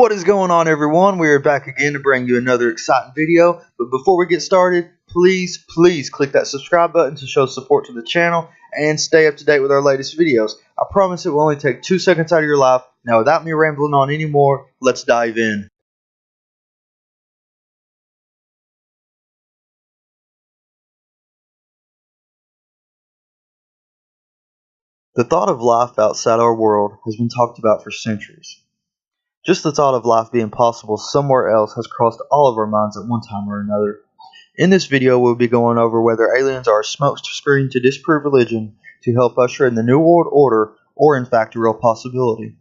What is going on, everyone? We are back again to bring you another exciting video. But before we get started, please click that subscribe button to show support to the channel and stay up to date with our latest videos. I promise it will only take 2 seconds out of your life. Now, without me rambling on anymore, let's dive in. The thought of life outside our world has been talked about for centuries. Just the thought of life being possible somewhere else has crossed all of our minds at one time or another. In this video, we'll be going over whether aliens are a smokescreen to disprove religion to help usher in the New World Order, or in fact a real possibility.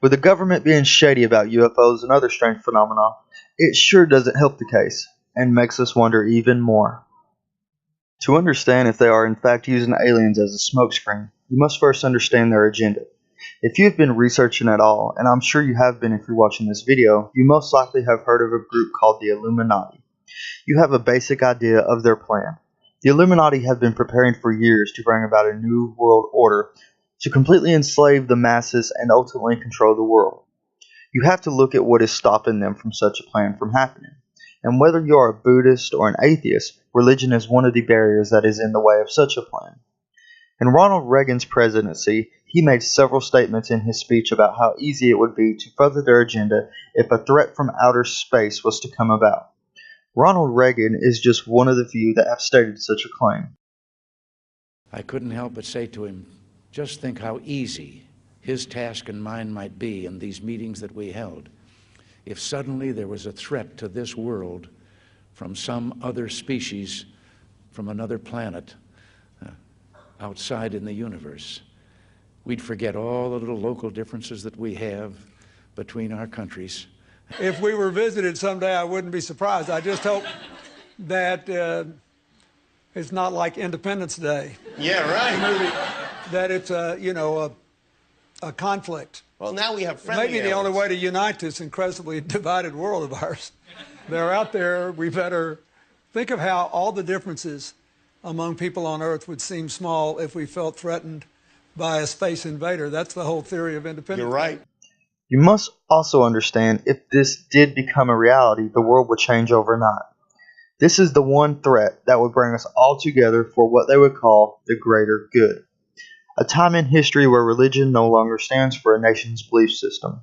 With the government being shady about UFOs and other strange phenomena, it sure doesn't help the case, and makes us wonder even more. To understand if they are in fact using aliens as a smokescreen, you must first understand their agenda. If you've been researching at all, and I'm sure you have been if you're watching this video, you most likely have heard of a group called the Illuminati. You have a basic idea of their plan. The Illuminati have been preparing for years to bring about a new world order to completely enslave the masses and ultimately control the world. You have to look at what is stopping them from such a plan from happening. And whether you are a Buddhist or an atheist, religion is one of the barriers that is in the way of such a plan. In Ronald Reagan's presidency, he made several statements in his speech about how easy it would be to further their agenda if a threat from outer space was to come about. Ronald Reagan is just one of the few that have stated such a claim. I couldn't help but say to him, just think how easy his task and mine might be in these meetings that we held if suddenly there was a threat to this world from some other species, from another planet, outside in the universe. We'd forget all the little local differences that we have between our countries. If we were visited someday, I wouldn't be surprised. I just hope that it's not like Independence Day. Yeah, right. That it's a conflict. Well, now we have friendly Maybe the only way to unite this incredibly divided world of ours. They're out there. We better think of how all the differences among people on Earth would seem small if we felt threatened by a space invader. That's the whole theory of independence. You're right. You must also understand if this did become a reality, the world would change overnight. This is the one threat that would bring us all together for what they would call the greater good. A time in history where religion no longer stands for a nation's belief system.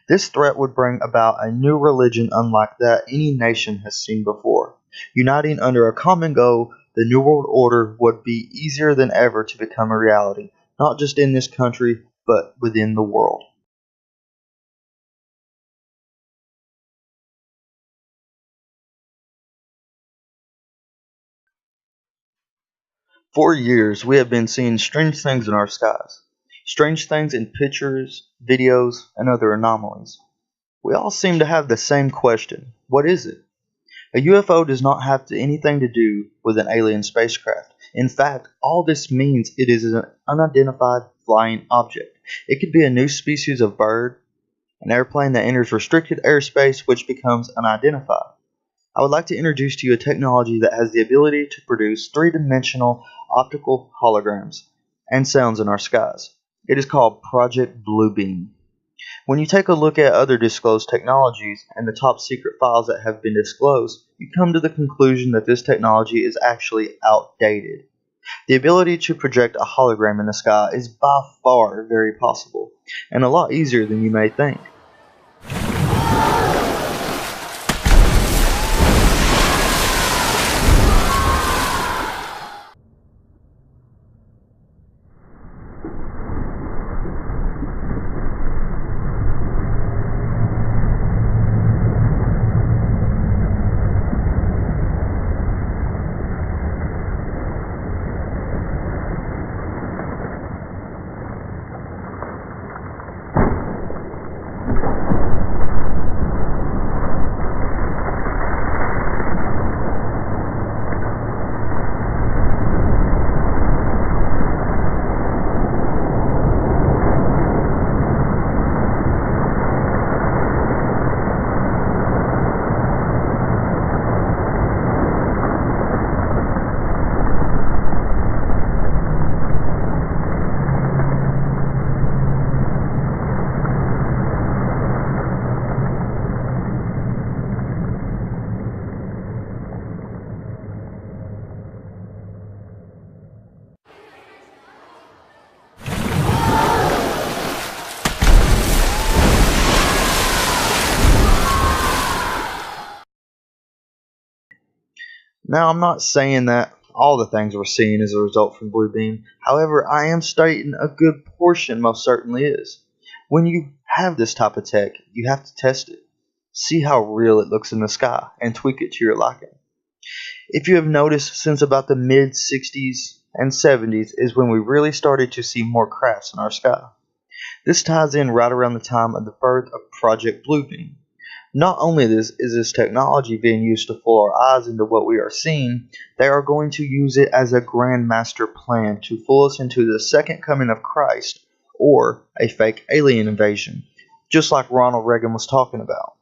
This threat would bring about a new religion unlike that any nation has seen before. Uniting under a common goal, the New World Order would be easier than ever to become a reality, not just in this country, but within the world. For years, we have been seeing strange things in our skies. Strange things in pictures, videos, and other anomalies. We all seem to have the same question. What is it? A UFO does not have anything to do with an alien spacecraft. In fact, all this means it is an unidentified flying object. It could be a new species of bird, an airplane that enters restricted airspace which becomes unidentified. I would like to introduce to you a technology that has the ability to produce three-dimensional optical holograms and sounds in our skies. It is called Project Bluebeam. When you take a look at other disclosed technologies and the top secret files that have been disclosed, you come to the conclusion that this technology is actually outdated. The ability to project a hologram in the sky is by far very possible, and a lot easier than you may think. Now, I'm not saying that all the things we're seeing is a result from blue beam. However, I am stating a good portion most certainly is. When you have this type of tech, you have to test it. See how real it looks in the sky and tweak it to your liking. If you have noticed, since about the mid 60s and 70s is when we really started to see more crafts in our sky. This ties in right around the time of the birth of Project Bluebeam. Not only is this technology being used to fool our eyes into what we are seeing, they are going to use it as a grand master plan to fool us into the second coming of Christ or a fake alien invasion, just like Ronald Reagan was talking about.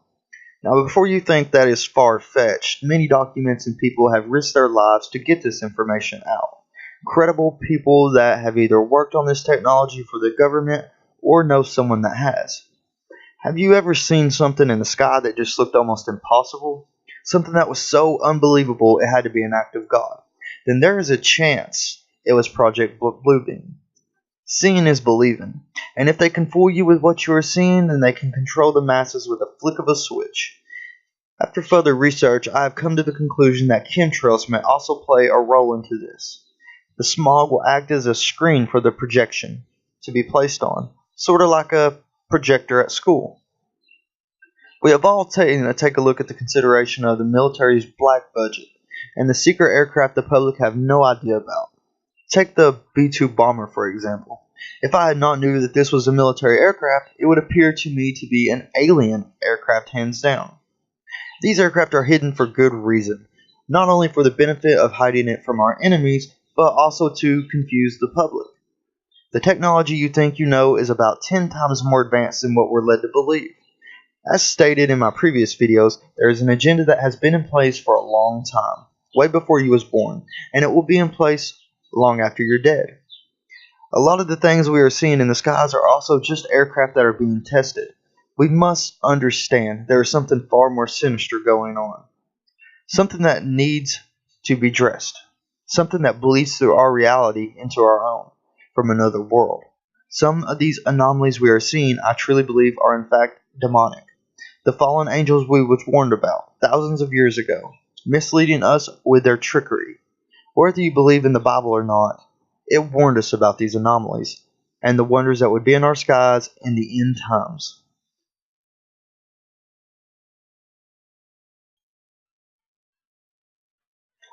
Now, before you think that is far-fetched, many documents and people have risked their lives to get this information out. Credible people that have either worked on this technology for the government or know someone that has. Have you ever seen something in the sky that just looked almost impossible? Something that was so unbelievable it had to be an act of God? Then there is a chance it was Project Bluebeam. Seeing is believing, and if they can fool you with what you are seeing, then they can control the masses with a flick of a switch. After further research, I have come to the conclusion that chemtrails may also play a role into this. The smog will act as a screen for the projection to be placed on, sort of like a projector at school. We have all taken to take a look at the consideration of the military's black budget and the secret aircraft the public have no idea about. Take the B-2 bomber, for example. If I had not knew that this was a military aircraft, it would appear to me to be an alien aircraft hands down. These aircraft are hidden for good reason, not only for the benefit of hiding it from our enemies, but also to confuse the public. The technology you think you know is about 10 times more advanced than what we're led to believe. As stated in my previous videos, there is an agenda that has been in place for a long time, way before you was born, and it will be in place long after you're dead. A lot of the things we are seeing in the skies are also just aircraft that are being tested. We must understand there is something far more sinister going on. Something that needs to be dressed. Something that bleeds through our reality into our own, from another world. Some of these anomalies we are seeing, I truly believe, are in fact demonic. The fallen angels we was warned about thousands of years ago, misleading us with their trickery. Whether you believe in the Bible or not, it warned us about these anomalies and the wonders that would be in our skies in the end times.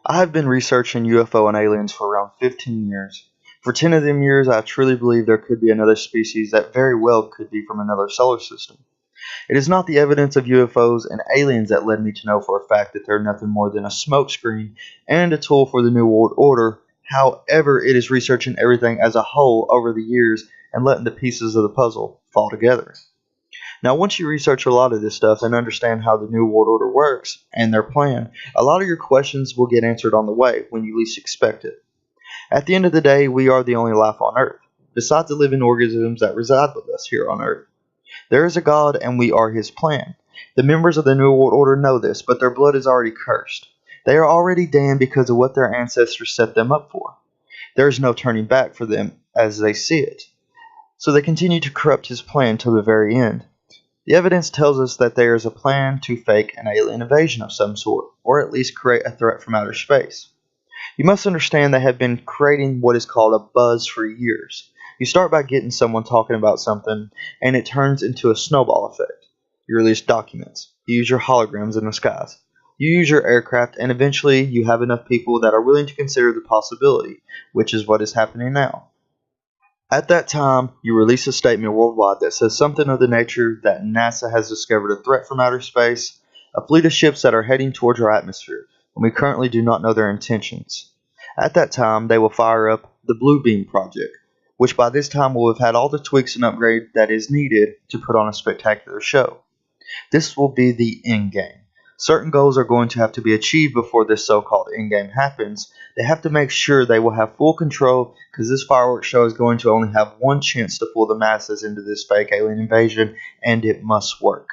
I have been researching UFO and aliens for around 15 years. For 10 of them years, I truly believe there could be another species that very well could be from another solar system. It is not the evidence of UFOs and aliens that led me to know for a fact that they're nothing more than a smokescreen and a tool for the New World Order. However, it is researching everything as a whole over the years and letting the pieces of the puzzle fall together. Now, once you research a lot of this stuff and understand how the New World Order works and their plan, a lot of your questions will get answered on the way when you least expect it. At the end of the day, we are the only life on Earth, besides the living organisms that reside with us here on Earth. There is a God, and we are His plan. The members of the New World Order know this, but their blood is already cursed. They are already damned because of what their ancestors set them up for. There is no turning back for them as they see it. So they continue to corrupt His plan till the very end. The evidence tells us that there is a plan to fake an alien invasion of some sort, or at least create a threat from outer space. You must understand they have been creating what is called a buzz for years. You start by getting someone talking about something, and it turns into a snowball effect. You release documents. You use your holograms in the skies. You use your aircraft, and eventually you have enough people that are willing to consider the possibility, which is what is happening now. At that time, you release a statement worldwide that says something of the nature that NASA has discovered a threat from outer space, a fleet of ships that are heading towards our atmosphere, and we currently do not know their intentions. At that time, they will fire up the Blue Beam Project, which by this time will have had all the tweaks and upgrade that is needed to put on a spectacular show. This will be the end game. Certain goals are going to have to be achieved before this so-called end game happens. They have to make sure they will have full control, because this fireworks show is going to only have one chance to fool the masses into this fake alien invasion, and it must work.